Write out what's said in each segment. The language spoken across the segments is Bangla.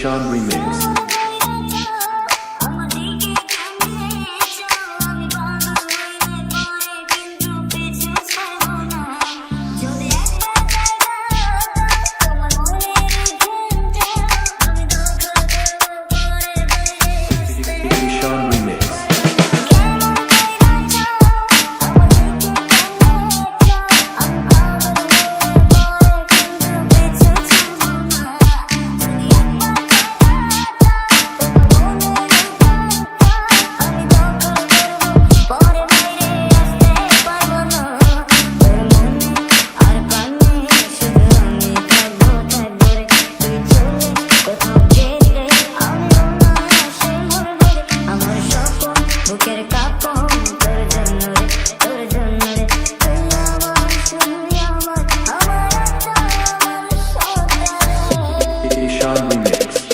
Ishan Remix. Ishan Remix.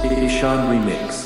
Ishan Remix.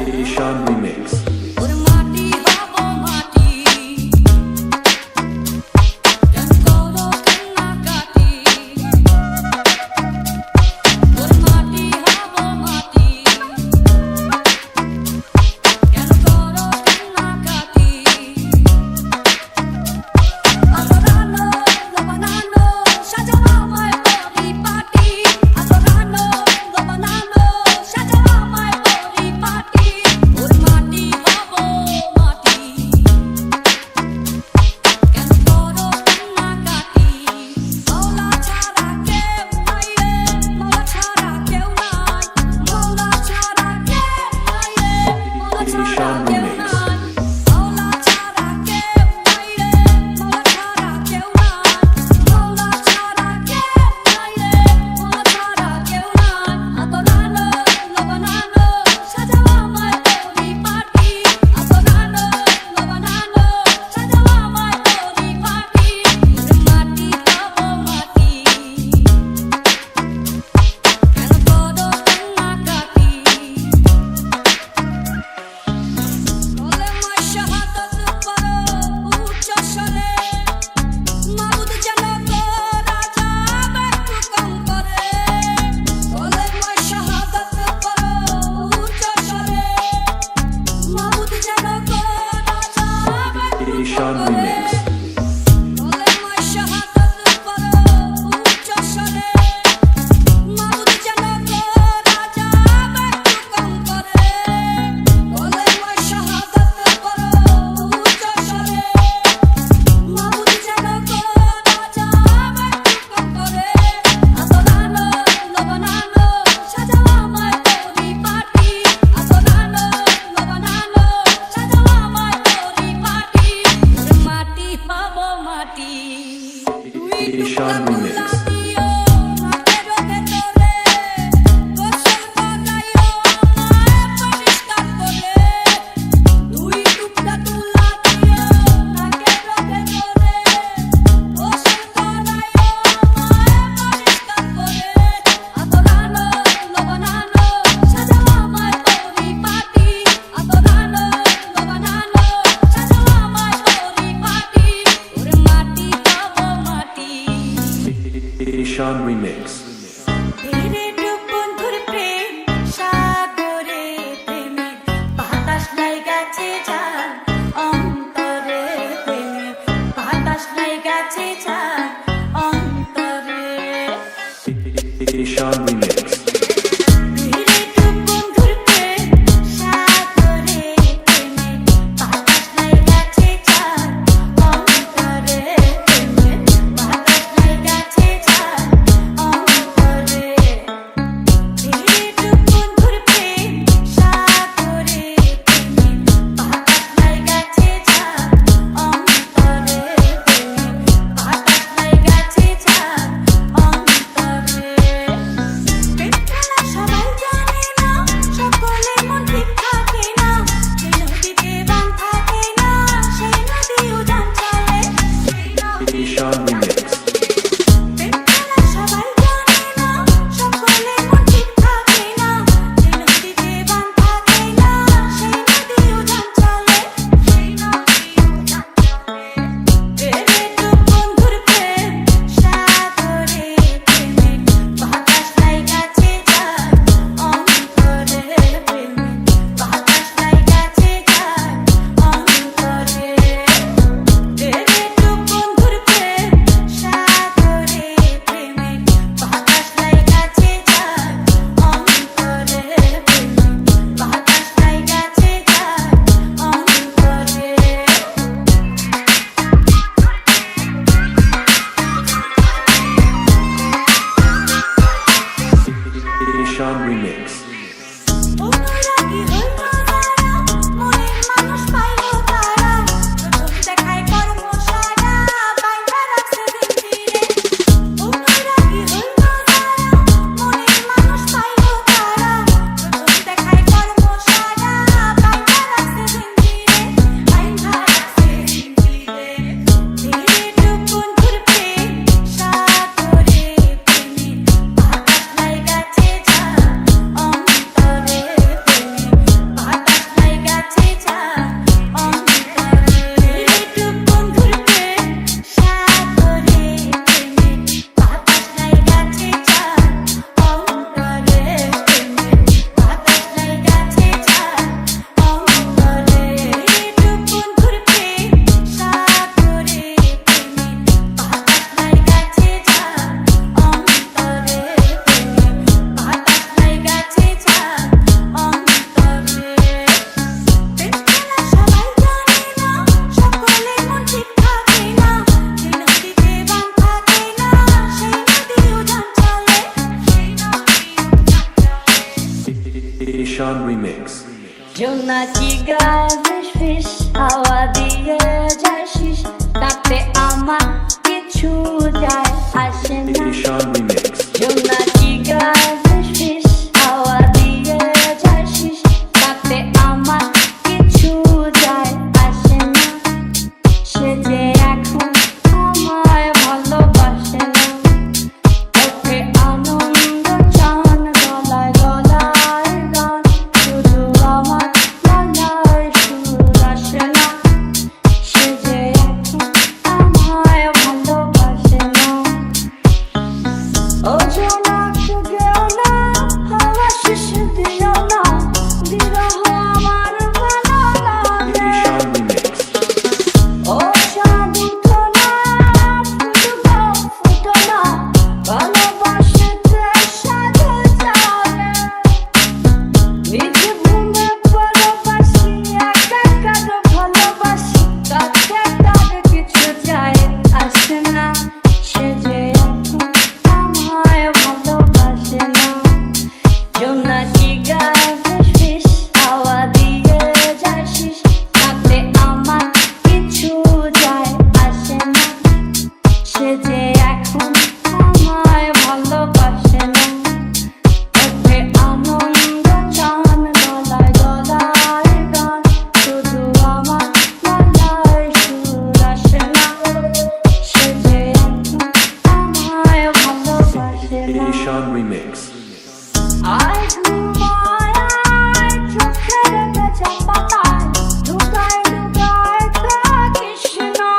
Ishan Remix. Party জোনাকি গায়ে ফিস ফিস হাওয়া দিয়ে যায় শিস, তাতে আমার কিছু যায় আসে না। Ishan Remix. জোনাকি গায়ে ফিস ফিস হাওয়া দিয়ে যায় শিস, তাতে আমার কিছু যায় আসে না। সে যে এখন আমায় ভালোবাসে না, ওকে আনন্দ চান গলায় গলায় গান, শুধু আমার গলায় সুর আসে না। সে যে এখন আমায় ভালোবাসে না। ও জোনাকি গেও না, হাওয়া শিস দিও না, বিরহ আমার ভালো লাগে। Ishan Remix. ও চাঁদ উঠো না, ফুটো না, ভালোবাসতে সাজো জানে। নিজে ঘুমে ভালোবাসি, একা একা ভালোবাসি, কাছে কাছে কিছু যায় আসে না। সে যে এখন আমায় ভালোবাসে না। জোনাকি গায়ে ফিস ফিস হাওয়া দিয়ে যায় শিস, তাতে আমার কিছু যায় আসে না। সে যে এখন আমায় ভালোবাসে না, ওকে আনন্দ চান গলায় গলায় গান, শুধু আমার গলায় সুর আসে না। সে যে এখন আমায় ভালোবাসে না। Ishan Remix. আয় ঘুমায় আয়, চোখের কাছে পাতায় লুকায় লুকায় থাকিস না।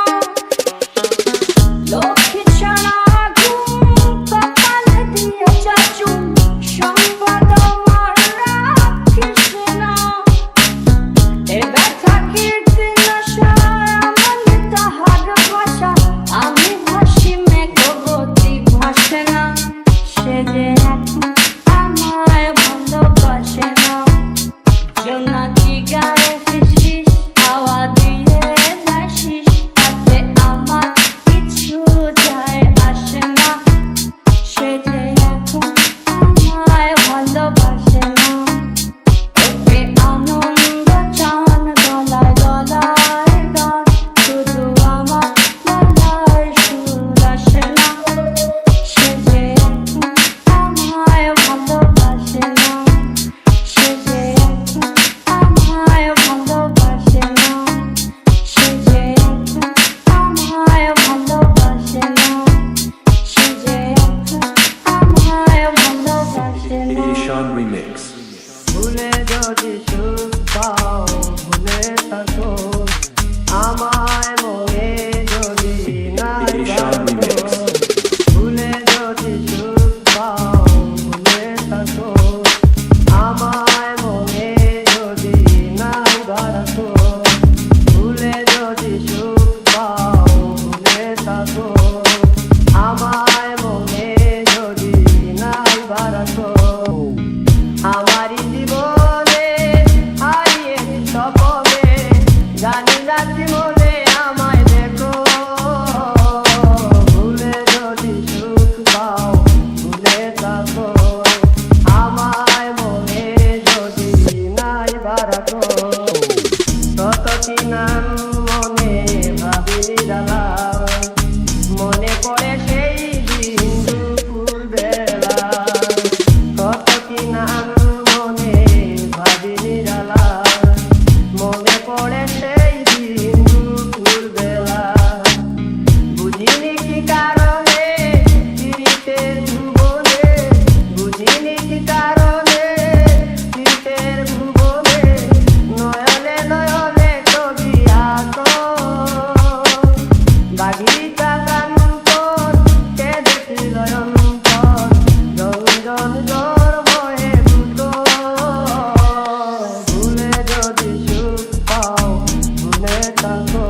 লক্ষ্মী ছাড়া ঘুম কপালে দিয়ে চাচু, সংবাদ আমার রাখিস না। এ ব্যথা কীর্তি নশায় আমার তাহার ভাষা, আমি ভাসি মেঘবতী ভাসে না। সে যে এখন আমায় ভালোবাসে না। জোনাকি গায়ে ফিস ফিস হাওয়া দিয়ে যায় শিস, তাতে আমার কিছু যায় আসে না। সে যে এখন আমায় ভালোবাসে না, ওকে আনন্দ চান গলায় গলায় গান, শুধু আমার গলায় সুর আসে না। সে যে এখন আমায় ভালোবাসে না। সে যে এখন আমায় ভালোবাসে না। সে যে এখন আমায় ভালোবাসে না। সে যে এখন আমায় ভালোবাসে না। Ishan Remix. ভুলে যদি সুখ পাও ভুলে থাকো, আমায় মনে যদি নাই Ishan Remix. রাখো। ভুলে যদি সুখ পাও ভুলে থাকো, আমায় মনে যদি নাই রাখো। ভুলে যদি সুখ পাও ভুলে থাকো, আমায় মনে যদি নাই রাখো। আমারি জীবনে হারিয়ে সপনে, জানি রাত্রি মনে আমায় দেখো। ভুলে যদি সুখ পাও ভুলে থাকো, আমায় মনে যদি নাই রাখো। কত কি নাম মনে ভাবিনি জ্বালা, মনে পড়ে সেই দিন দুপুর বেলা। কত কি নাম মনে ভাবিনি জ্বালা, মনে পড়ে সেই দিন দুপুর বেলা। বুঝিনি কি কারণে পীড়িতের ভুবনে, বুঝিনি কি কারণে পীড়িতের ভুবনে, নয়নে নয়নে ছবি আঁকো। বাগিচা কান্তর কেঁদেছিল অন্তর, রঞ্জন জ্বর বয়ে দুটো। ভুলে যদি সুখ পাও ভুলে থাকো,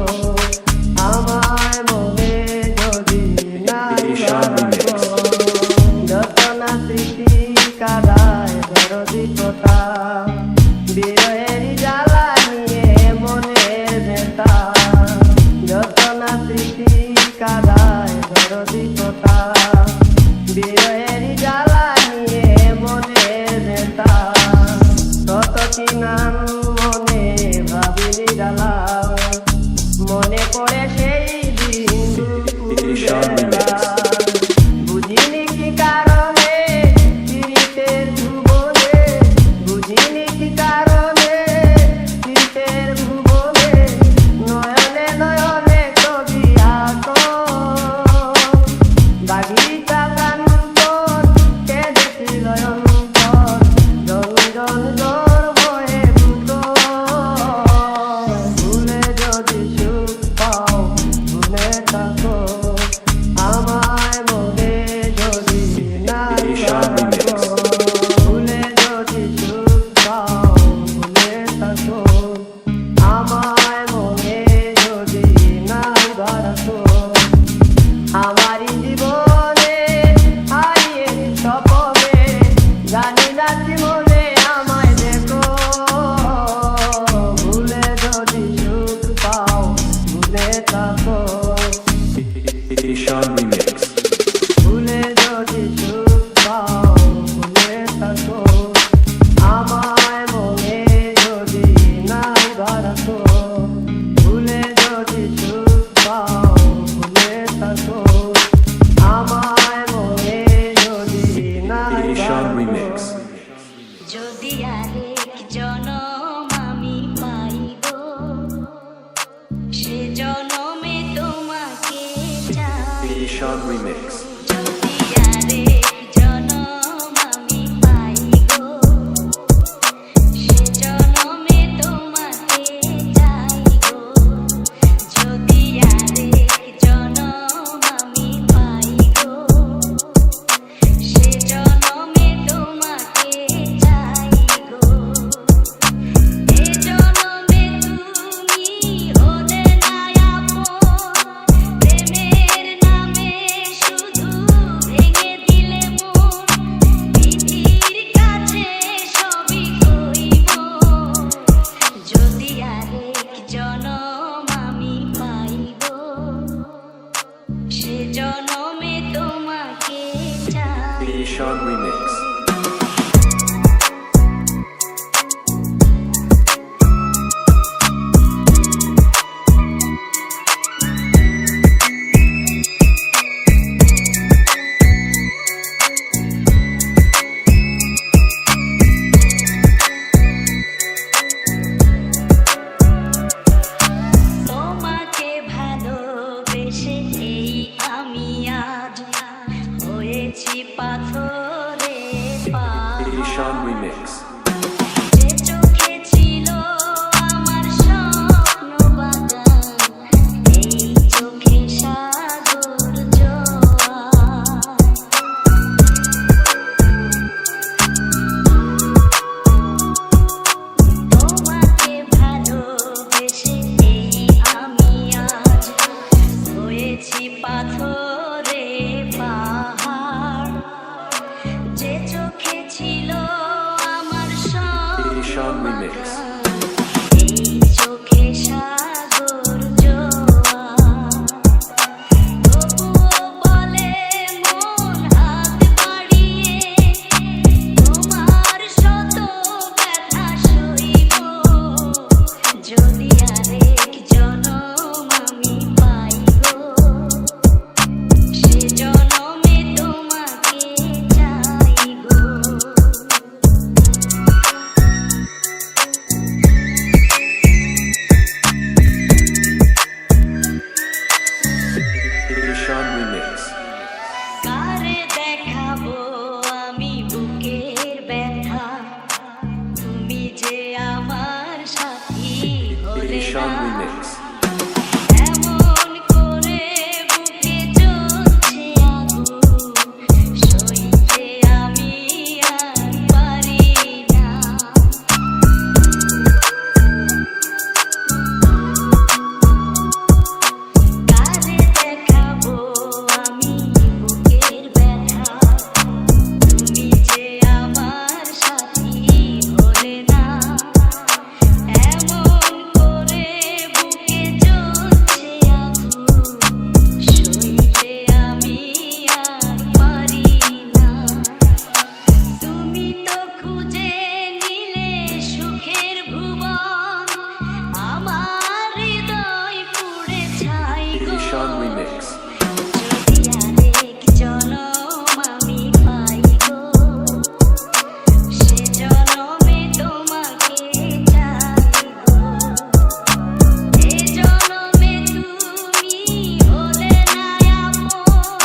আমায় মনে যদি নাই রাখো। যত না স্মৃতি কাদায় দরদি কথা, বিরহের জ্বালা নিয়ে মনের ব্যথা। যত না স্মৃতি কাদায় দরদি কথা, বিরহের জ্বালা নিয়ে মনের ব্যথা। কত কি নাম Ishan Remix. যদি আরেক জনম আমি পাই গো, সে জনমে তোমাকে চাই গো। যদি আরেক জনম আমি পাই গো, সে জনমে তোমাকে চাই গো। এ জনমে তুমি হলে না আপন, প্রেমের নামে শুধু ভেঙে দিলে মন। বিধির কাছে সবই কইব, যদি আরেক জনম আমি পাইব, সে জনমে তোমাকে চাই। Ishan Remix. তোমাকে ভালোবেসে এই আমি আজ হয়েছি পাথরে Ishan পাহাড়। Remix. যে চোখে ছিল আমার স্বপ্ন বাগান, এই চোখে সাগর জোয়ার। তোমাকে ভালোবেসে এই আমি আজ হয়েছি পাথরে পাহাড়। যে চোখে ছিল আমার Ishan Remix. এই চোখে সাগর জোয়ার। তবুও বলে মন হাত বাড়িয়ে, তোমার শত ব্যথা সইব, যদি আরেক জনম আমি পাইব, সে জনমে তোমাকে চাই গো। Ishan Remix. কারে দেখাবো আমি বুকের ব্যথা, তুমি যে আমার সাথী হলে Ishan না। Remix. এমন করে বুকে জ্বলছে আগুন, সইতে আমি আর পারি না। কারে দেখাবো আমি বুকের ব্যথা, তুমি যে আমার সাথী হলে না। এমন করে বুকে জ্বলছে আগুন, সইতে আমি আর পারি না। তুমি তো খুঁজে নিলে সুখের ভুবন, আমার হৃদয় পুড়ে ছাই গো। Ishan Remix. যদি আরেক জনম আমি পাই গো, সে জনমে তোমাকে চাই গো। এ জনমে তুমি হলে না আপন,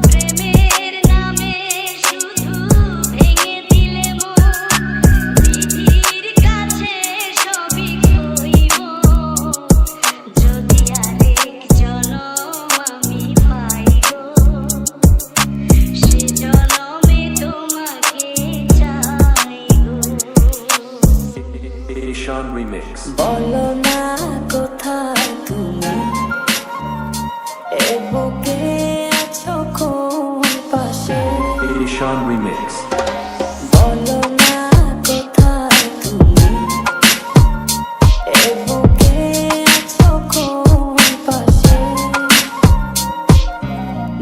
প্রেমের নামে শুধু ভেঙে দিলে মন। বিধির কাছে সবই কইব, যদি আরেক জনম আমি পাই গো, সে জনমে তোমাকে চাই গো। Ishan Remix. বলো না কোথায় তুমি, এ বুকে আছো কোন পাশে। Ishan Remix. বলো না কোথায় তুমি, এ বুকে আছো কোন পাশে।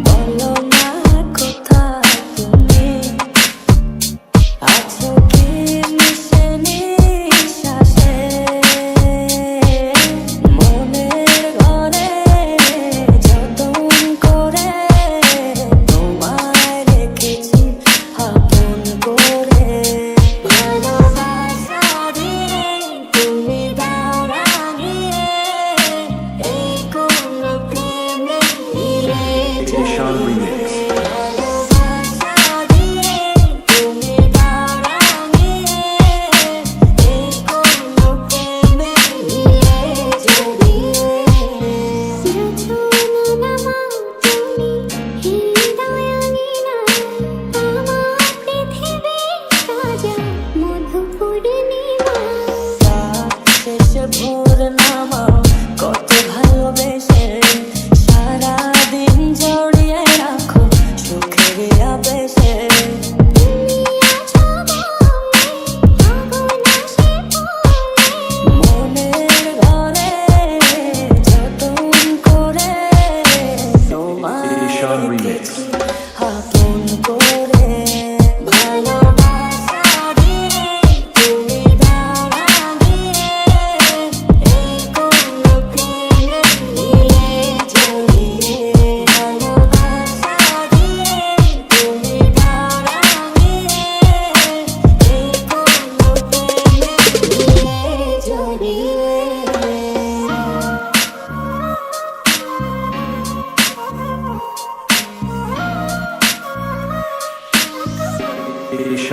বলো না কোথায় তুমি, আছো কি মিশে নিঃশ্বাসে। মনের ঘরে যতন করে তোমায় রেখেছি হাতে।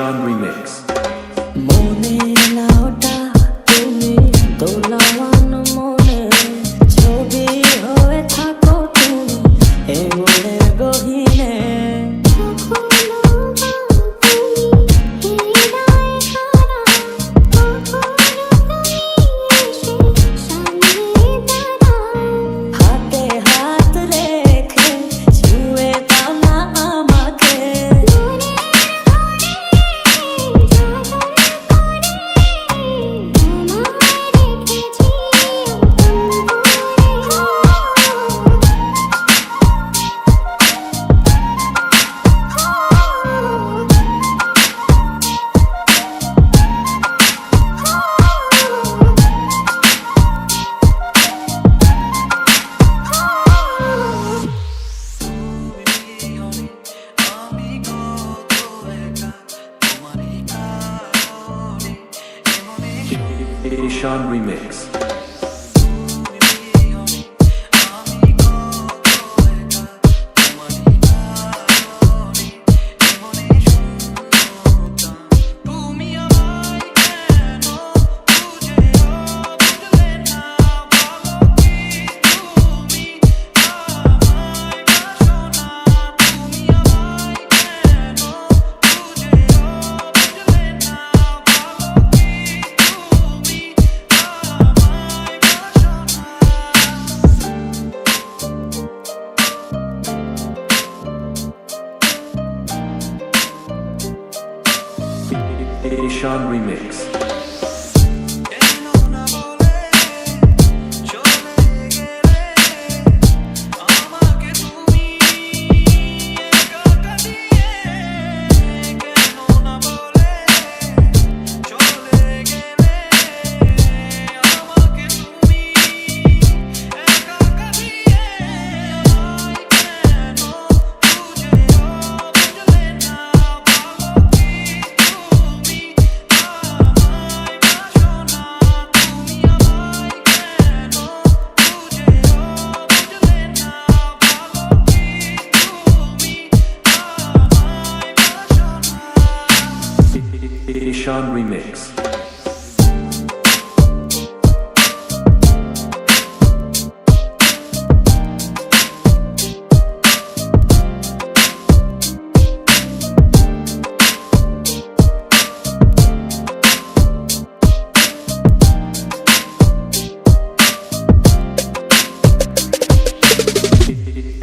Ishan Remix. মনে নাওটা তুমি দোলাওয়ান মনে ছবি হয়ে থাকো তুমি এ মনের গহীনে হাতে হাত রেখে ছুঁয়ে দাও না আমাকে Ishan Remix. Ishan Remix. Ishan Remix.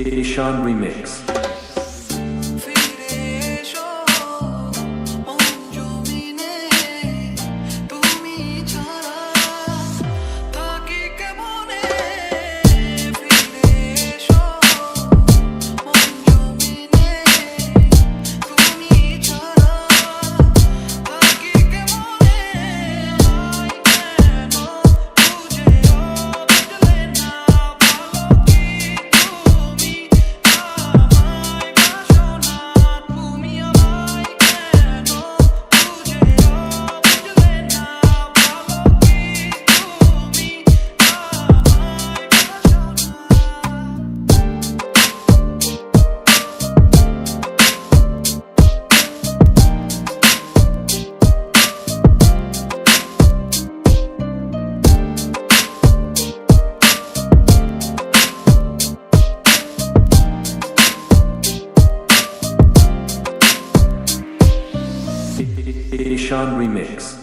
Ishan Remix. Ishan Remix.